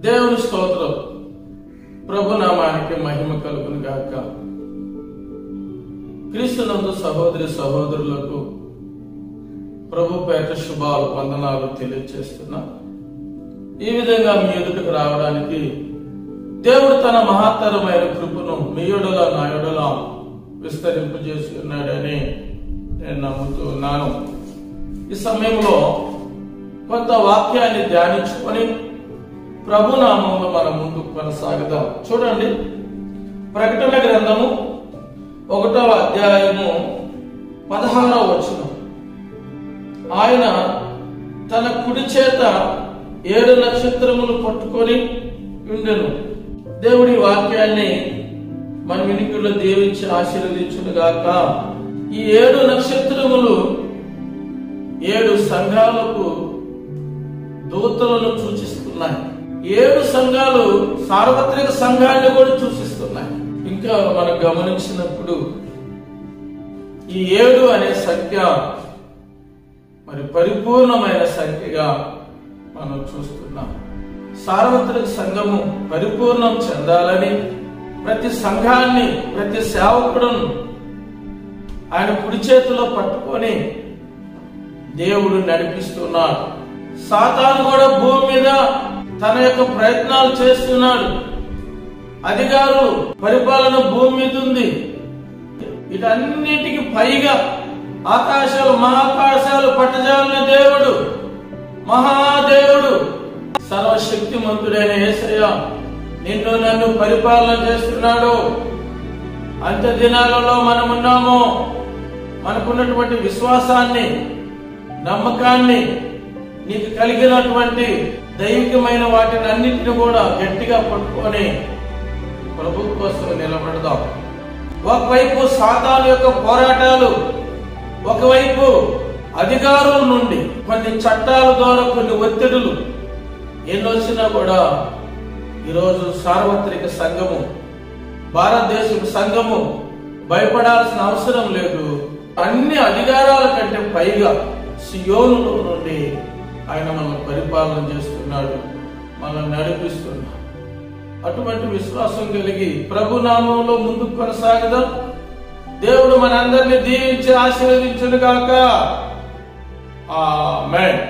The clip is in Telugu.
దేవుని స్తోత్రం. ప్రభు నామానికి మహిమ కలుగును గాక. క్రీస్తునందు సహోదరి సహోదరులకు ప్రభు పేట శుభాలు వందనాలు తెలియజేస్తున్నా. ఈ విధంగా మీ ఎదుటకు రావడానికి దేవుడు తన మహత్తరమైన కృపను మీ యొడల నా యొడల విస్తరింపజేసి ఉన్నాడని నేను నమ్ముతూ ఉన్నాను. ఈ సమయంలో కొంత వాక్యాన్ని ధ్యానించుకొని ప్రభు నామంలో మనం ముందుకు కొనసాగుదాం. చూడండి, ప్రకటన గ్రంథము 1వ అధ్యాయము 16వ వచనం. ఆయన తన కుడి చేత 7 నక్షత్రములు పట్టుకొని ఉండెను. దేవుడి వాక్యాన్ని మన వినికిడిలో దీవించి ఆశీర్వదించును గాక. ఈ 7 నక్షత్రములు 7 సంఘాలకు దూతలను సూచిస్తున్నాయి. 7 సంఘాలు సార్వత్రిక సంఘాన్ని కూడా సూచిస్తున్నాయి. ఇంకా మనం గమనించినప్పుడు ఈ 7 అనే సంఖ్య మరి పరిపూర్ణమైన సంఖ్యగా మనం చూస్తున్నాం. సార్వత్రిక సంఘము పరిపూర్ణం చెందాలని ప్రతి సంఘాన్ని, ప్రతి సేవకుడును ఆయన కుడి చేతిలో పట్టుకొని దేవుడు నడిపిస్తున్నాడు. సాతాను కూడా భూమి మీద తన యొక్క ప్రయత్నాలు చేస్తున్నాడు. అధికారులు పరిపాలన భూమి మీద ఉంది. వీటన్నిటికి పైగా ఆకాశాలు మహాకాశాలు పట్టజాలిన దేవుడు, మహాదేవుడు, సర్వశక్తిమంతుడైన యేసయ్య నిన్ను నన్ను పరిపాలన చేస్తున్నాడు. అంత్య దినాలలో మనమున్నాము. మనకున్నటువంటి విశ్వాసాన్ని, నమ్మకాన్ని, నీకు కలిగినటువంటి దైవికమైన వాటిని అన్నింటిని కూడా గట్టిగా పట్టుకొని ప్రభు కోసం నిలబడదాం. ఒకవైపు సాతాను యొక్క పోరాటాలు, ఒకవైపు అధికారుల నుండి కొన్ని చట్టాల ద్వారా కొన్ని ఒత్తిడులు ఎన్నొచ్చినా కూడా ఈరోజు సార్వత్రిక సంఘము, భారతదేశం సంఘము భయపడాల్సిన అవసరం లేదు. అన్ని అధికారాల కంటే పైగా సియోనులో నుండి ఆయన మనల్ని పరిపాలన చేస్తున్నాడు, మనల్ని నడిపిస్తున్నాడు. అటువంటి విశ్వాసం కలిగి ప్రభు నామంలో ముందుకు కొనసాగదాం. దేవుడు మనందరినీ దీవించి ఆశీర్వదించును గాక. ఆమేన్.